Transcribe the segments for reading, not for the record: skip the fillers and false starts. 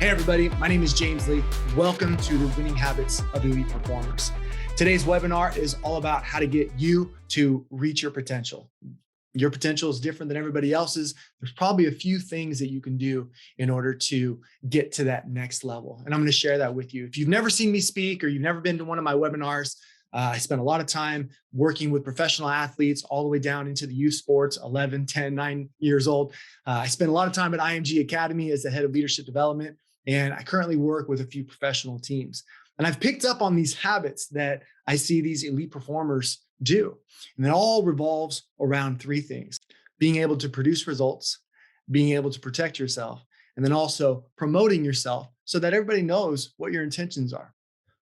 Hey everybody, my name is James Lee. Welcome to the Winning Habits of Elite Performers. Today's webinar is all about how to get you to reach your potential. Your potential is different than everybody else's. There's probably a few things that you can do in order to get to that next level. And I'm going to share that with you. If you've never seen me speak or you've never been to one of my webinars, I spent a lot of time working with professional athletes all the way down into the youth sports, 11, 10, 9 years old. I spent a lot of time at IMG Academy as the head of leadership development. And I currently work with a few professional teams. And I've picked up on these habits that I see these elite performers do. And it all revolves around three things: being able to produce results, being able to protect yourself, and then also promoting yourself so that everybody knows what your intentions are.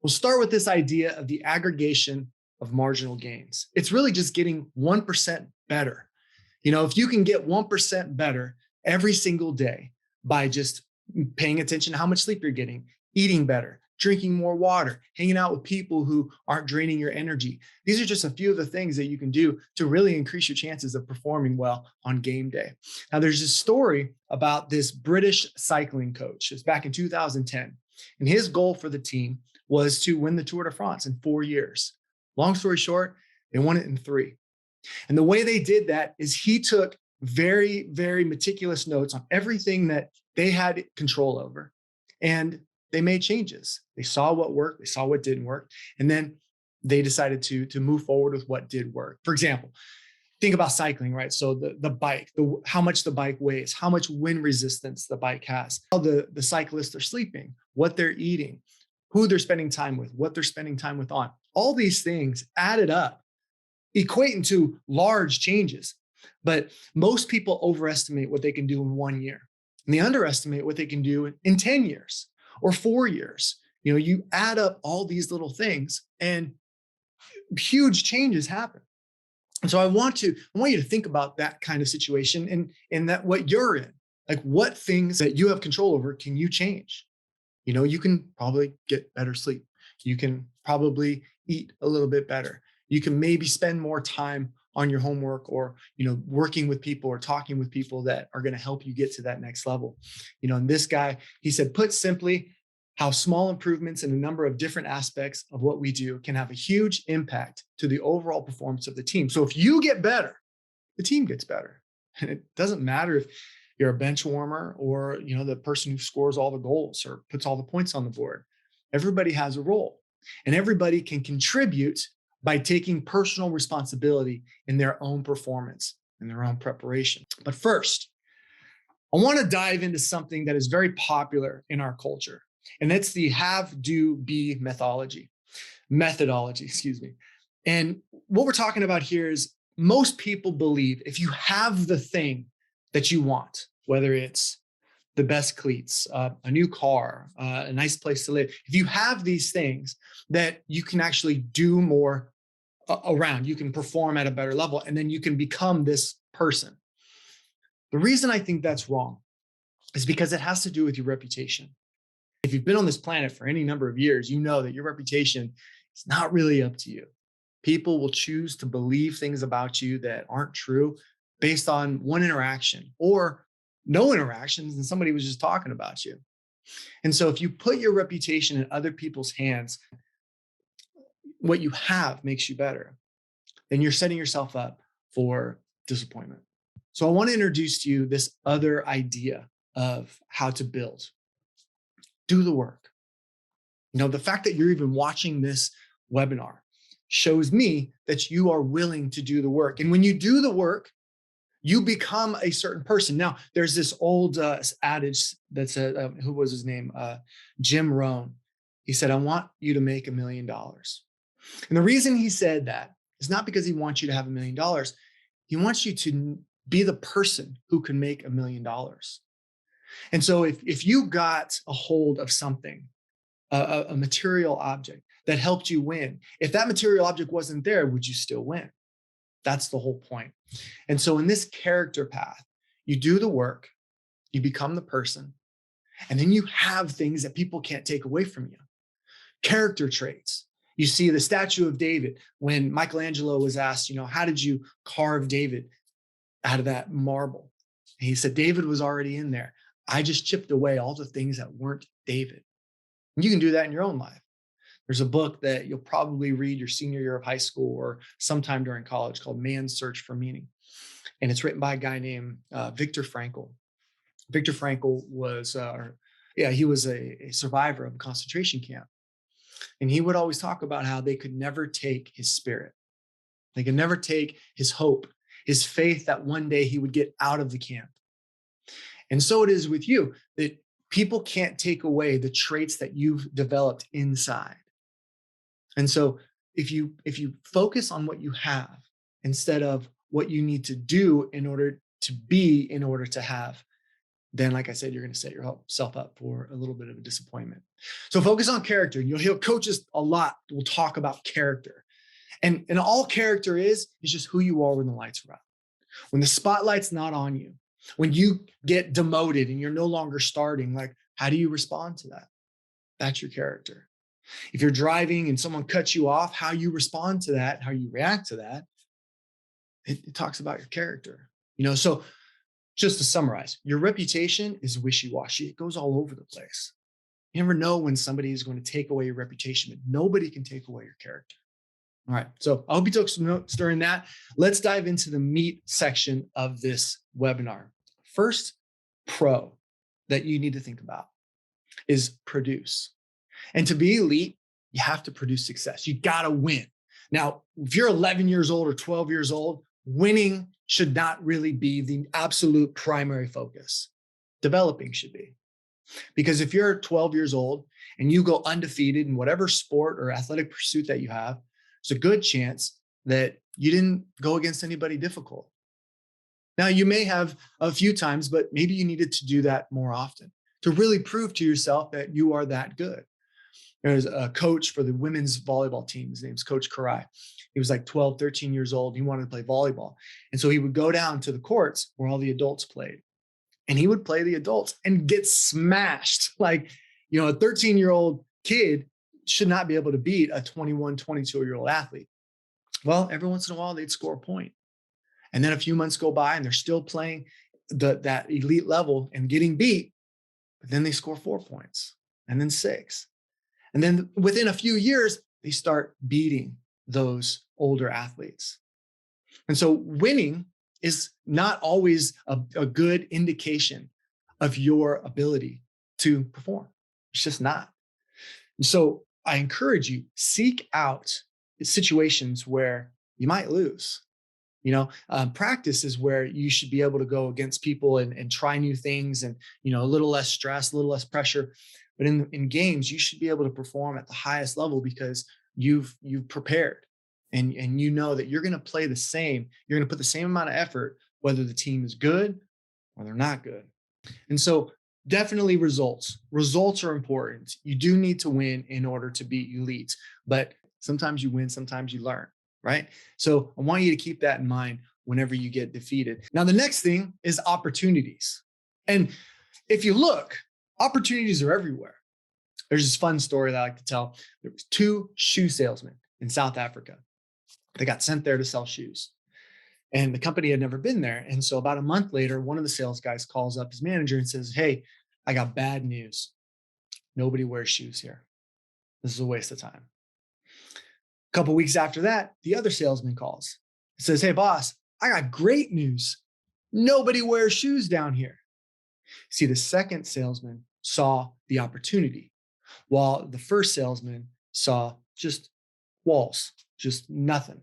We'll start with this idea of the aggregation of marginal gains. It's really just getting 1% better. You know, if you can get 1% better every single day by just paying attention to how much sleep you're getting, eating better, drinking more water, hanging out with people who aren't draining your energy. These are just a few of the things that you can do to really increase your chances of performing well on game day. Now, there's this story about this British cycling coach. It's back in 2010. And his goal for the team was to win the Tour de France in 4 years. Long story short, they won it in 3. And the way they did that is he took very, very meticulous notes on everything that they had control over, and they made changes. They saw what worked, they saw what didn't work, and then they decided to move forward with what did work. For example, think about cycling, right? So the bike, how much the bike weighs, how much wind resistance the bike has, how the cyclists are sleeping, what they're eating, who they're spending time with, what they're spending time with on. All these things added up, equating to large changes. But most people overestimate what they can do in 1 year. And they underestimate what they can do in 10 years or 4 years. You know, you add up all these little things and huge changes happen. And so I want you to think about that kind of situation and that what you're in, like what things that you have control over can you change? You know, you can probably get better sleep. You can probably eat a little bit better. You can maybe spend more time on your homework or, you know, working with people or talking with people that are going to help you get to that next level. You know, and this guy, he said, put simply, how small improvements in a number of different aspects of what we do can have a huge impact to the overall performance of the team. So if you get better, the team gets better. And it doesn't matter if you're a bench warmer or, you know, the person who scores all the goals or puts all the points on the board. Everybody has a role, and everybody can contribute by taking personal responsibility in their own performance and their own preparation. But first, I want to dive into something that is very popular in our culture, and that's the have, do, be methodology. And what we're talking about here is most people believe if you have the thing that you want, whether it's the best cleats, a new car, a nice place to live, if you have these things, that you can actually do more around, you can perform at a better level, and then you can become this person. The reason I think that's wrong is because it has to do with your reputation. If you've been on this planet for any number of years, you know that your reputation is not really up to you. People will choose to believe things about you that aren't true based on one interaction or no interactions, and somebody was just talking about you. And so if you put your reputation in other people's hands, what you have makes you better, then you're setting yourself up for disappointment. So I want to introduce to you this other idea of how to build. Do the work. You know, the fact that you're even watching this webinar shows me that you are willing to do the work. And when you do the work, you become a certain person. Now, there's this old adage that said, who was his name? Jim Rohn. He said, I want you to make $1 million. And the reason he said that is not because he wants you to have $1 million. He wants you to be the person who can make $1 million. And so if you got a hold of something, a material object that helped you win, if that material object wasn't there, would you still win? That's the whole point. And so in this character path, you do the work, you become the person, and then you have things that people can't take away from you. Character traits. You see the statue of David, when Michelangelo was asked, you know, how did you carve David out of that marble? And he said, David was already in there. I just chipped away all the things that weren't David. And you can do that in your own life. There's a book that you'll probably read your senior year of high school or sometime during college called Man's Search for Meaning. And it's written by a guy named Viktor Frankl. Viktor Frankl was, he was a survivor of a concentration camp. And he would always talk about how they could never take his spirit. They could never take his hope, his faith that one day he would get out of the camp. And so it is with you, that people can't take away the traits that you've developed inside. And so if you focus on what you have instead of what you need to do in order to be, in order to have, then like I said, you're going to set yourself up for a little bit of a disappointment. So focus on character. You'll hear coaches a lot will talk about character. And all character is just who you are when the lights are out. When the spotlight's not on you, when you get demoted and you're no longer starting, like, how do you respond to that? That's your character. If you're driving and someone cuts you off, how you respond to that, how you react to that, it talks about your character. So just to summarize, your reputation is wishy-washy. It goes all over the place. You never know when somebody is going to take away your reputation, but nobody can take away your character. All right. So I hope you took some notes during that. Let's dive into the meat section of this webinar. First pro that you need to think about is produce. And to be elite, you have to produce success. You got to win. Now, if you're 11 years old or 12 years old, winning should not really be the absolute primary focus. Developing should be. Because if you're 12 years old and you go undefeated in whatever sport or athletic pursuit that you have, there's a good chance that you didn't go against anybody difficult. Now, you may have a few times, but maybe you needed to do that more often to really prove to yourself that you are that good. There's a coach for the women's volleyball team. His name's Coach Karai. He was like 12, 13 years old. He wanted to play volleyball. And so he would go down to the courts where all the adults played. And he would play the adults and get smashed. Like, a 13-year-old kid should not be able to beat a 21, 22-year-old athlete. Well, every once in a while, they'd score a point. And then a few months go by and they're still playing that elite level and getting beat. But then they score 4 points and then 6. And then within a few years, they start beating those older athletes. And so winning is not always a good indication of your ability to perform. It's just not. And so I encourage you, seek out situations where you might lose. Practice is where you should be able to go against people and try new things and, a little less stress, a little less pressure. But in games, you should be able to perform at the highest level because you've prepared and you know that you're going to play the same. You're going to put the same amount of effort, whether the team is good or they're not good. And so definitely results. Results are important. You do need to win in order to be elite, but sometimes you win, sometimes you learn, right? So I want you to keep that in mind whenever you get defeated. Now, the next thing is opportunities. And if you look, opportunities are everywhere. There's this fun story that I like to tell. There was 2 shoe salesmen in South Africa. They got sent there to sell shoes. And the company had never been there. And so about a month later, one of the sales guys calls up his manager and says, "Hey, I got bad news. Nobody wears shoes here. This is a waste of time." A couple of weeks after that, the other salesman calls. He says, "Hey, boss, I got great news. Nobody wears shoes down here." See, the second salesman saw the opportunity, while the first salesman saw just walls, just nothing.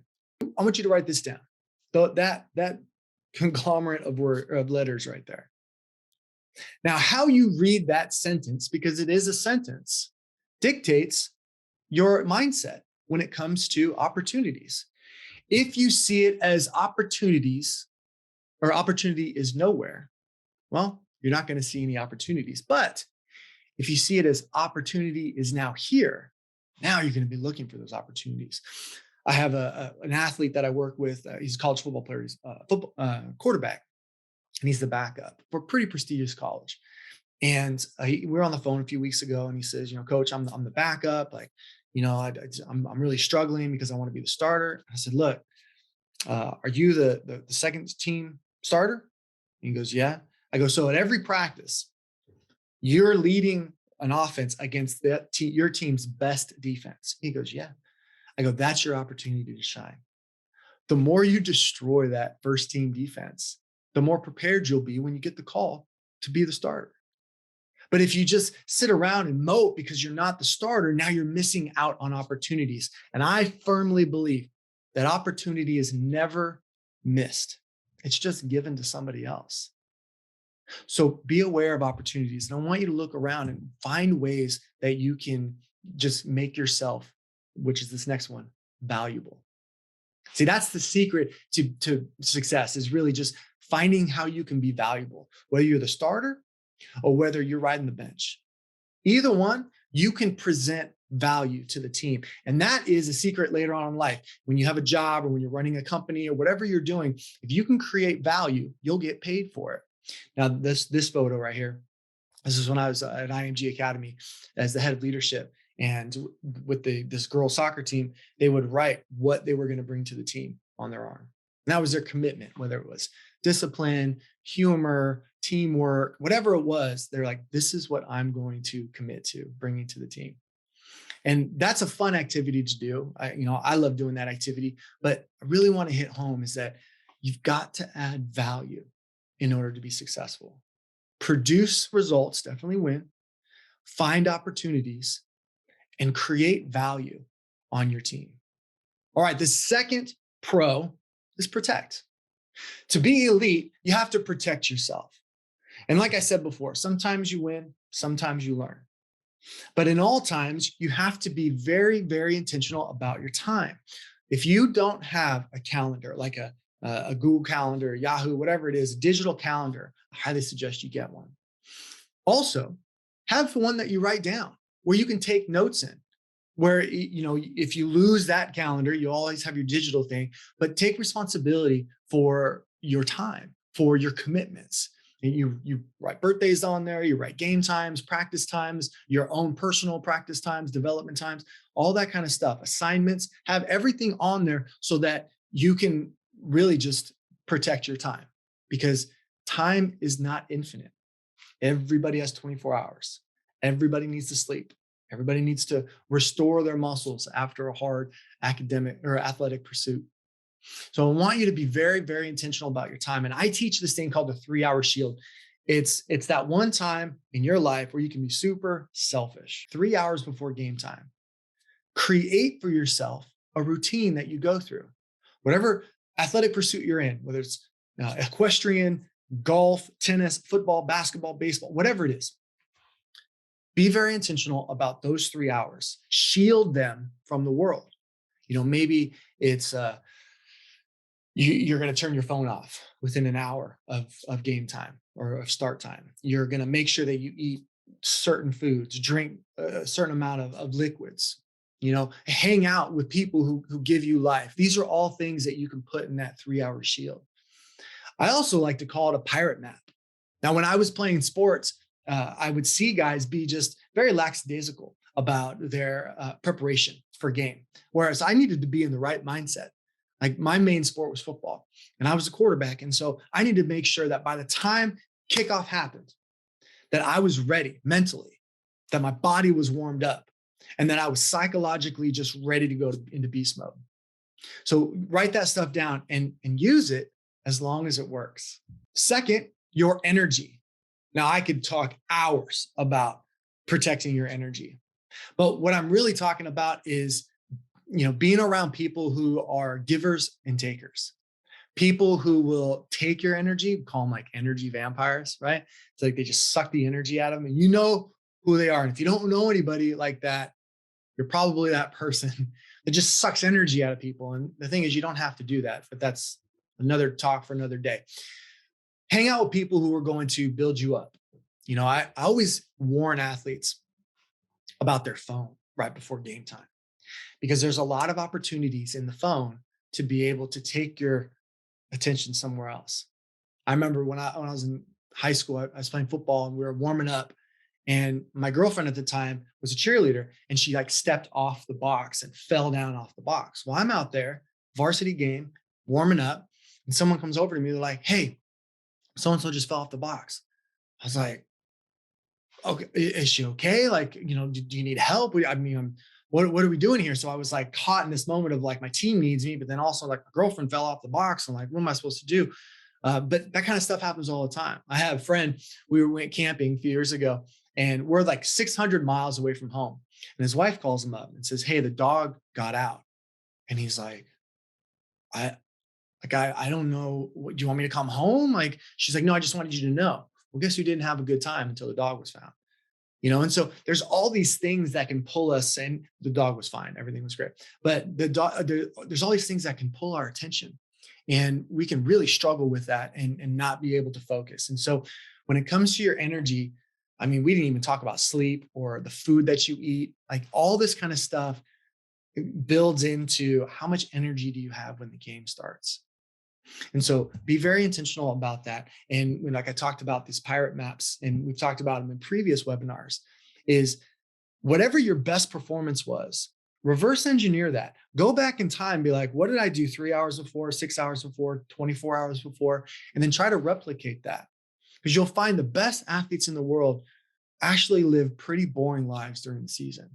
I want you to write this down. That conglomerate of letters right there. Now, how you read that sentence, because it is a sentence, dictates your mindset when it comes to opportunities. If you see it as opportunities or opportunity is nowhere, well, you're not going to see any opportunities. But if you see it as opportunity is now here, now you're going to be looking for those opportunities. I have an athlete that I work with. He's a college football player. He's a quarterback, and he's the backup for a pretty prestigious college. And we were on the phone a few weeks ago, and he says, "Coach, I'm the backup. Like, I'm really struggling because I want to be the starter." I said, "Look, are you the second team starter?" And he goes, "Yeah." I go, "So at every practice, You're leading an offense against your team's best defense. He goes, yeah. I go, that's your opportunity to shine. The more you destroy that first team defense, the more prepared you'll be when you get the call to be the starter. But if you just sit around and mope because you're not the starter, now you're missing out on opportunities. And I firmly believe that opportunity is never missed. It's just given to somebody else. So be aware of opportunities. And I want you to look around and find ways that you can just make yourself, which is this next one, valuable. See, that's the secret to success, is really just finding how you can be valuable, whether you're the starter or whether you're riding the bench. Either one, you can present value to the team. And that is a secret later on in life. When you have a job or when you're running a company or whatever you're doing, if you can create value, you'll get paid for it. Now, this photo right here, this is when I was at IMG Academy as the head of leadership. And with this girls soccer team, they would write what they were going to bring to the team on their arm. And that was their commitment, whether it was discipline, humor, teamwork, whatever it was. They're like, this is what I'm going to commit to bringing to the team. And that's a fun activity to do. I love doing that activity, but I really want to hit home is that you've got to add value in order to be successful. Produce results, definitely win, find opportunities, and create value on your team. All right, the second pro is protect. To be elite, you have to protect yourself. And like I said before, sometimes you win, sometimes you learn. But in all times, you have to be very, very intentional about your time. If you don't have a calendar, like a Google Calendar, Yahoo, whatever it is, a digital calendar, I highly suggest you get one. Also, have one that you write down where you can take notes in, where, if you lose that calendar, you always have your digital thing, but take responsibility for your time, for your commitments. And you write birthdays on there, you write game times, practice times, your own personal practice times, development times, all that kind of stuff, assignments, have everything on there so that you can really just protect your time, because time is not infinite. Everybody has 24 hours. Everybody needs to sleep. Everybody needs to restore their muscles after a hard academic or athletic pursuit. So I want you to be very, very intentional about your time. And I teach this thing called the 3-hour shield. It's that one time in your life where you can be super selfish. 3 hours before game time, create for yourself a routine that you go through. Whatever athletic pursuit you're in, whether it's equestrian, golf, tennis, football, basketball, baseball, whatever it is, be very intentional about those 3 hours. Shield them from the world. Maybe it's you're going to turn your phone off within an hour of game time or of start time. You're going to make sure that you eat certain foods, drink a certain amount of liquids, hang out with people who give you life. These are all things that you can put in that 3-hour shield. I also like to call it a pirate nap. Now, when I was playing sports, I would see guys be just very lackadaisical about their preparation for game, whereas I needed to be in the right mindset. Like, my main sport was football and I was a quarterback. And so I needed to make sure that by the time kickoff happened, that I was ready mentally, that my body was warmed up, and that I was psychologically just ready to go into beast mode. So write that stuff down and use it as long as it works. Second, your energy. Now, I could talk hours about protecting your energy, but what I'm really talking about is being around people who are givers and takers, people who will take your energy, call them like energy vampires, right? It's like they just suck the energy out of them, and you know who they are. And if you don't know anybody like that, you're probably that person that just sucks energy out of people. And the thing is, you don't have to do that, but that's another talk for another day. Hang out with people who are going to build you up. I always warn athletes about their phone right before game time, because there's a lot of opportunities in the phone to be able to take your attention somewhere else. I remember when I was in high school, I was playing football and we were warming up, and my girlfriend at the time was a cheerleader, and she stepped off the box and fell down off the box. Well, I'm out there, varsity game, warming up, and someone comes over to me. They're like, "Hey, so-and-so just fell off the box." I was like, okay, is she okay? Like, do you need help? I mean, what are we doing here? So I was like caught in this moment of like, my team needs me, but then also like my girlfriend fell off the box. And like, what am I supposed to do? But that kind of stuff happens all the time. I have a friend, went camping a few years ago, and we're like 600 miles away from home. And his wife calls him up and says, "Hey, the dog got out." And he's like, I, I don't know. Do you want me to come home? Like, she's like, "No, I just wanted you to know." Well, guess who didn't have a good time until the dog was found? And so there's all these things that can pull us, and the dog was fine. Everything was great. But there's all these things that can pull our attention, and we can really struggle with that and not be able to focus. And so when it comes to your energy, I mean, we didn't even talk about sleep or the food that you eat, like all this kind of stuff builds into how much energy do you have when the game starts. And so be very intentional about that. And like I talked about these pirate maps, and we've talked about them in previous webinars, is whatever your best performance was, reverse engineer that. Go back in time, be like, what did I do 3 hours before, 6 hours before, 24 hours before, and then try to replicate that. Because you'll find the best athletes in the world actually live pretty boring lives during the season,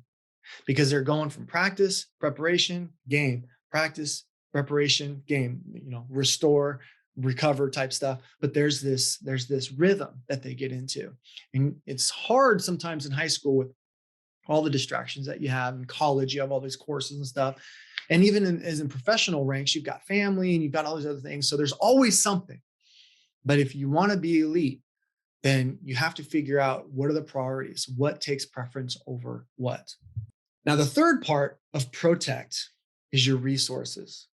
because they're going from practice, preparation, game, practice, preparation, game, restore, recover type stuff. But there's this rhythm that they get into. And it's hard sometimes in high school with all the distractions that you have. In college, you have all these courses and stuff. And even as in professional ranks, you've got family and you've got all these other things. So there's always something. But if you want to be elite, then you have to figure out what are the priorities, what takes preference over what. Now, the third part of protect is your resources.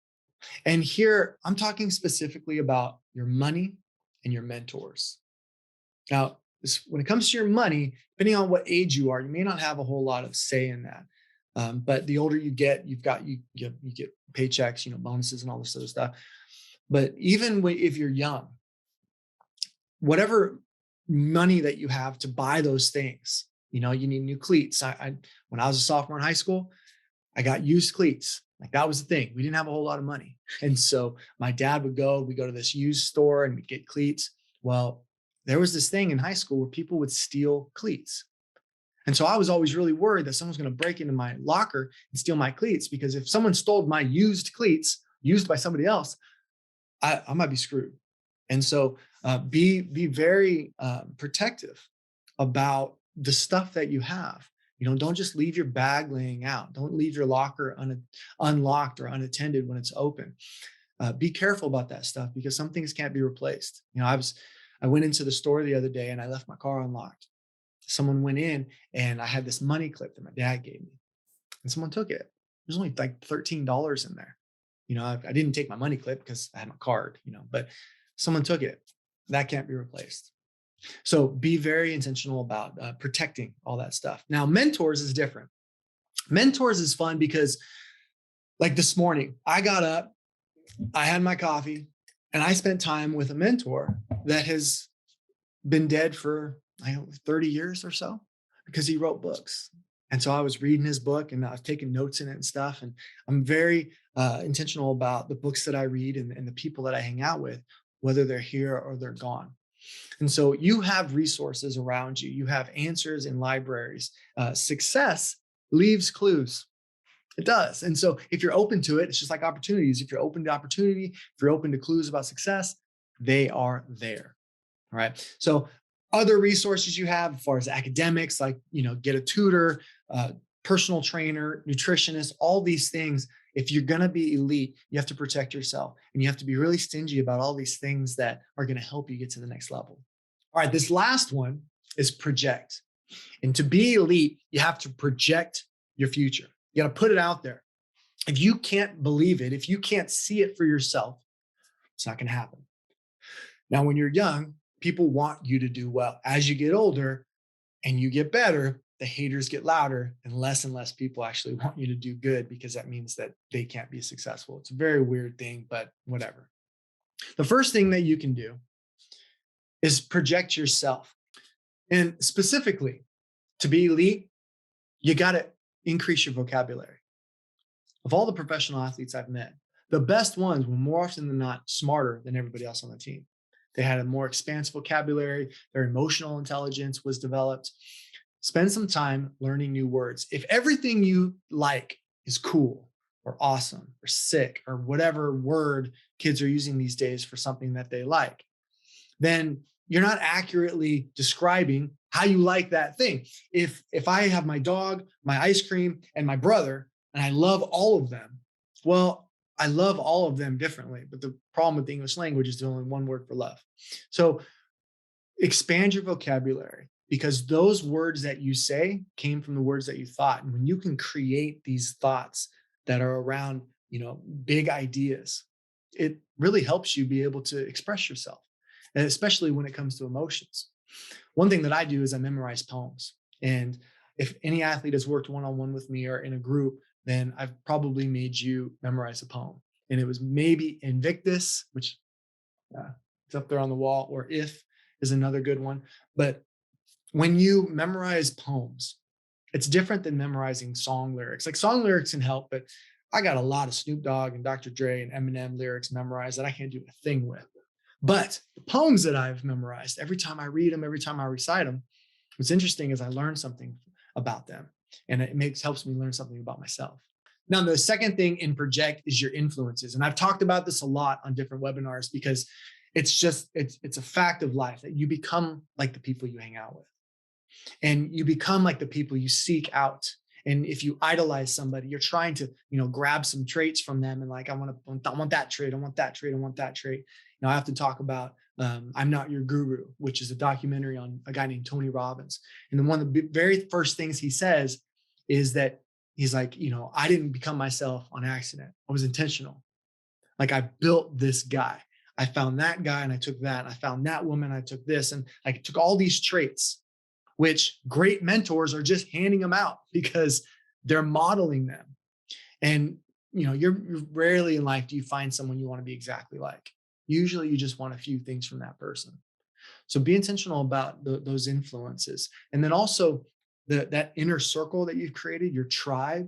And here I'm talking specifically about your money and your mentors. Now, when it comes to your money, depending on what age you are, you may not have a whole lot of say in that. But the older you get, you get paychecks, bonuses and all this other stuff. But even if you're young, whatever money that you have to buy those things, you need new cleats. When I was a sophomore in high school, I got used cleats. Like that was the thing. We didn't have a whole lot of money. And so my dad we go to this used store and we'd get cleats. Well, there was this thing in high school where people would steal cleats. And so I was always really worried that someone's going to break into my locker and steal my cleats, because if someone stole my used cleats used by somebody else, I might be screwed. And so be very protective about the stuff that you have. Don't just leave your bag laying out. Don't leave your locker unlocked or unattended when it's open. Be careful about that stuff, because some things can't be replaced. I went into the store the other day and I left my car unlocked. Someone went in and I had this money clip that my dad gave me, and someone took it. There's only like $13 in there. I didn't take my money clip because I had my card, but someone took it. That can't be replaced. So be very intentional about protecting all that stuff. Now, mentors is different. Mentors is fun because, like this morning, I got up, I had my coffee, and I spent time with a mentor that has been dead for 30 years or so, because he wrote books. And so I was reading his book and I was taking notes in it and stuff. And I'm very intentional about the books that I read and the people that I hang out with, whether they're here or they're gone. And so you have resources around you. You have answers in libraries. Success leaves clues. It does. And so if you're open to it, it's just like opportunities. If you're open to opportunity, if you're open to clues about success, they are there. All right. So other resources you have as far as academics, like, get a tutor, personal trainer, nutritionist, all these things. If you're going to be elite, you have to protect yourself, and you have to be really stingy about all these things that are going to help you get to the next level. All right. This last one is project. And to be elite, you have to project your future. You got to put it out there. If you can't believe it, if you can't see it for yourself, it's not going to happen. Now, when you're young, people want you to do well. As you get older and you get better, the haters get louder, and less people actually want you to do good, because that means that they can't be successful. It's a very weird thing, but whatever. The first thing that you can do is project yourself. And specifically, to be elite, you got to increase your vocabulary. Of all the professional athletes I've met, the best ones were more often than not smarter than everybody else on the team. They had a more expansive vocabulary. Their emotional intelligence was developed. Spend some time learning new words. If everything you like is cool or awesome or sick or whatever word kids are using these days for something that they like, then you're not accurately describing how you like that thing. If I have my dog, my ice cream, and my brother, and I love all of them, well, I love all of them differently. But the problem with the English language is there's only one word for love. So expand your vocabulary, because those words that you say came from the words that you thought. And when you can create these thoughts that are around, big ideas, it really helps you be able to express yourself, and especially when it comes to emotions. One thing that I do is I memorize poems. And if any athlete has worked one-on-one with me or in a group, then I've probably made you memorize a poem. And it was maybe Invictus, which is up there on the wall, or If is another good one. But when you memorize poems, it's different than memorizing song lyrics. Like, song lyrics can help, but I got a lot of Snoop Dogg and Dr. Dre and Eminem lyrics memorized that I can't do a thing with. But the poems that I've memorized, every time I read them, every time I recite them, what's interesting is I learn something about them, and it helps me learn something about myself. Now, the second thing in project is your influences. And I've talked about this a lot on different webinars, because it's a fact of life that you become like the people you hang out with, and you become like the people you seek out. And if you idolize somebody, you're trying to, grab some traits from them, and like, I want that trait, I want that trait, I want that trait. I have to talk about I'm Not Your Guru, which is a documentary on a guy named Tony Robbins. And then one of the very first things he says is that he's like, I didn't become myself on accident. I was intentional. Like, I built this guy. I found that guy and I took that. I found that woman, I took this. And I took all these traits, which great mentors are just handing them out because they're modeling them. And, you're rarely in life do you find someone you want to be exactly like. Usually you just want a few things from that person. So be intentional about those influences. And then also that inner circle that you've created, your tribe.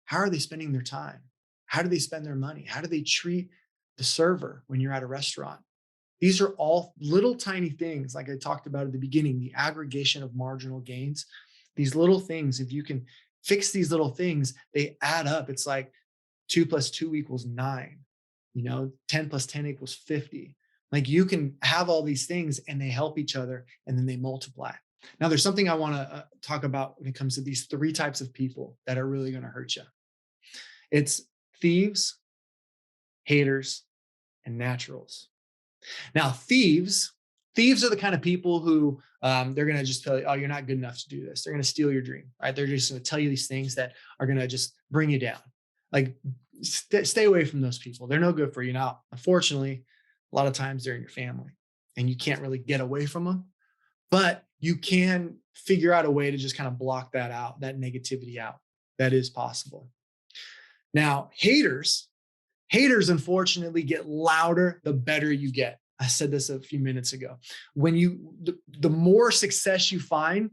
How are they spending their time? How do they spend their money? How do they treat the server when you're at a restaurant? These are all little tiny things, like I talked about at the beginning, the aggregation of marginal gains. These little things, if you can fix these little things, they add up. It's like 2 + 2 = 9. 10 + 10 = 50. Like, you can have all these things and they help each other, and then they multiply. Now, there's something I want to talk about when it comes to these 3 types of people that are really going to hurt you. It's thieves, haters, and naturals. Now, thieves are the kind of people who they're going to just tell you, oh, you're not good enough to do this. They're going to steal your dream, right? They're just going to tell you these things that are going to just bring you down. Like, stay away from those people. They're no good for you. Now, unfortunately, a lot of times they're in your family and you can't really get away from them, but you can figure out a way to just kind of block that out, that negativity out. That is possible. Now, haters, unfortunately, get louder the better you get. I said this a few minutes ago. When the more success you find,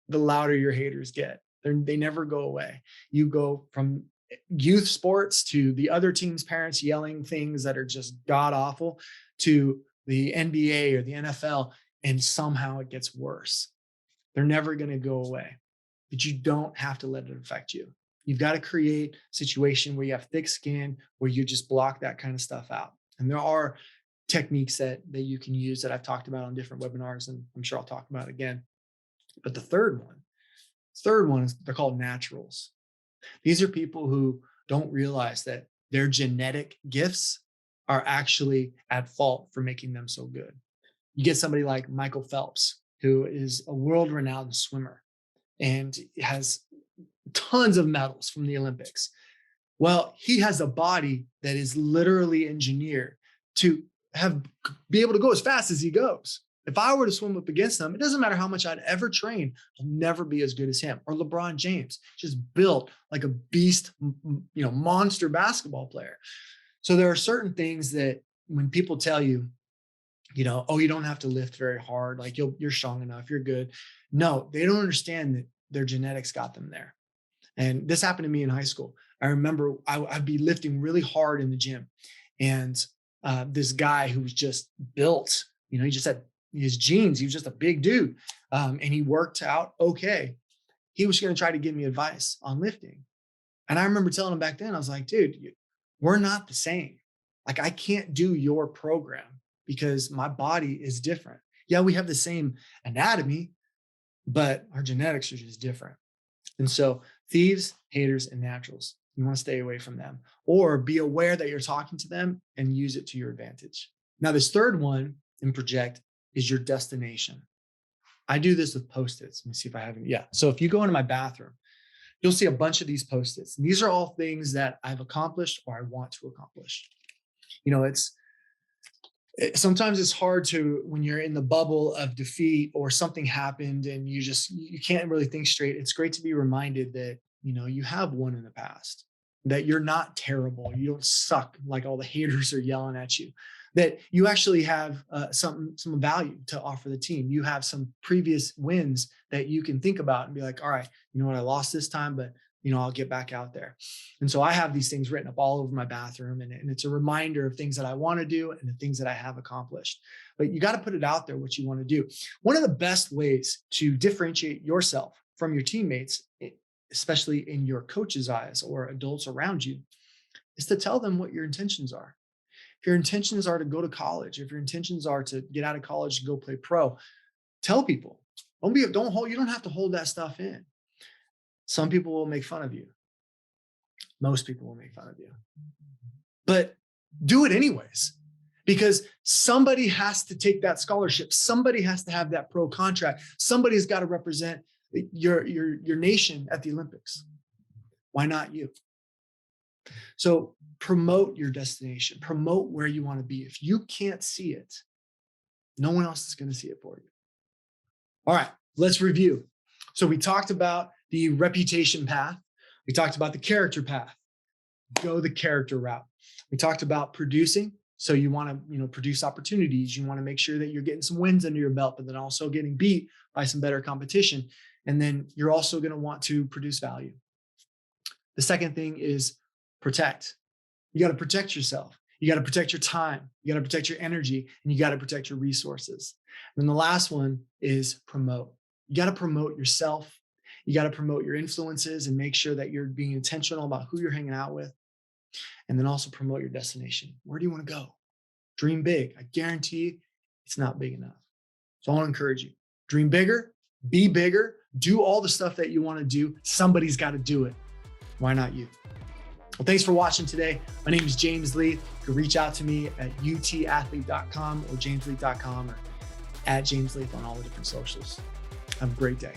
the louder your haters get. They never go away. You go from youth sports to the other team's parents yelling things that are just god awful, to the NBA or the NFL, and somehow it gets worse. They're never going to go away, but you don't have to let it affect you. You've got to create a situation where you have thick skin, where you just block that kind of stuff out. And there are techniques that you can use that I've talked about on different webinars, and I'm sure I'll talk about again. But the third one is, they're called naturals. These are people who don't realize that their genetic gifts are actually at fault for making them so good. You get somebody like Michael Phelps, who is a world-renowned swimmer and has tons of medals from the Olympics. Well, he has a body that is literally engineered to be able to go as fast as he goes. If I were to swim up against him, it doesn't matter how much I'd ever train, I'll never be as good as him. Or LeBron James, just built like a beast, monster basketball player. So there are certain things that when people tell you, oh, you don't have to lift very hard, like you're strong enough, you're good. No, they don't understand that their genetics got them there. And this happened to me in high school. I remember I'd be lifting really hard in the gym, and this guy who was just built he just had his jeans. He was just a big dude. And he worked out okay. He was going to try to give me advice on lifting. And I remember telling him back then, I was like, dude, we're not the same. Like, I can't do your program because my body is different. Yeah, we have the same anatomy, but our genetics are just different. And so thieves, haters, and naturals, you want to stay away from them, or be aware that you're talking to them and use it to your advantage. Now, this third one in project is your destination. I do this with Post-its. Let me see if I haven't. Yeah. So if you go into my bathroom, you'll see a bunch of these Post-its. And these are all things that I've accomplished or I want to accomplish. Sometimes it's hard to, when you're in the bubble of defeat or something happened and you can't really think straight. It's great to be reminded that, you have won in the past, that you're not terrible. You don't suck like all the haters are yelling at you, that you actually have some value to offer the team. You have some previous wins that you can think about and be like, all right, you know what, I lost this time, but I'll get back out there. And so I have these things written up all over my bathroom, and it's a reminder of things that I want to do and the things that I have accomplished. But you got to put it out there, what you want to do. One of the best ways to differentiate yourself from your teammates, especially in your coach's eyes or adults around you, is to tell them what your intentions are. If your intentions are to go to college, if your intentions are to get out of college and go play pro, tell people. You don't have to hold that stuff in. Some people will make fun of you. Most people will make fun of you. But do it anyways, because somebody has to take that scholarship. Somebody has to have that pro contract. Somebody's got to represent your nation at the Olympics. Why not you? So promote your destination. Promote where you want to be. If you can't see it, no one else is going to see it for you. All right, let's review. So we talked about the reputation path. We talked about the character path. Go the character route. We talked about producing. So you want to, produce opportunities. You want to make sure that you're getting some wins under your belt, but then also getting beat by some better competition. And then you're also going to want to produce value. The second thing is protect. You got to protect yourself. You got to protect your time. You got to protect your energy, and you got to protect your resources. And then the last one is promote. You got to promote yourself. You got to promote your influences and make sure that you're being intentional about who you're hanging out with. And then also promote your destination. Where do you want to go? Dream big. I guarantee you it's not big enough. So I want to encourage you. Dream bigger, be bigger, do all the stuff that you want to do. Somebody's got to do it. Why not you? Well, thanks for watching today. My name is James Lee. You can reach out to me at utathlete.com or jamesleath.com or at James Leath on all the different socials. Have a great day.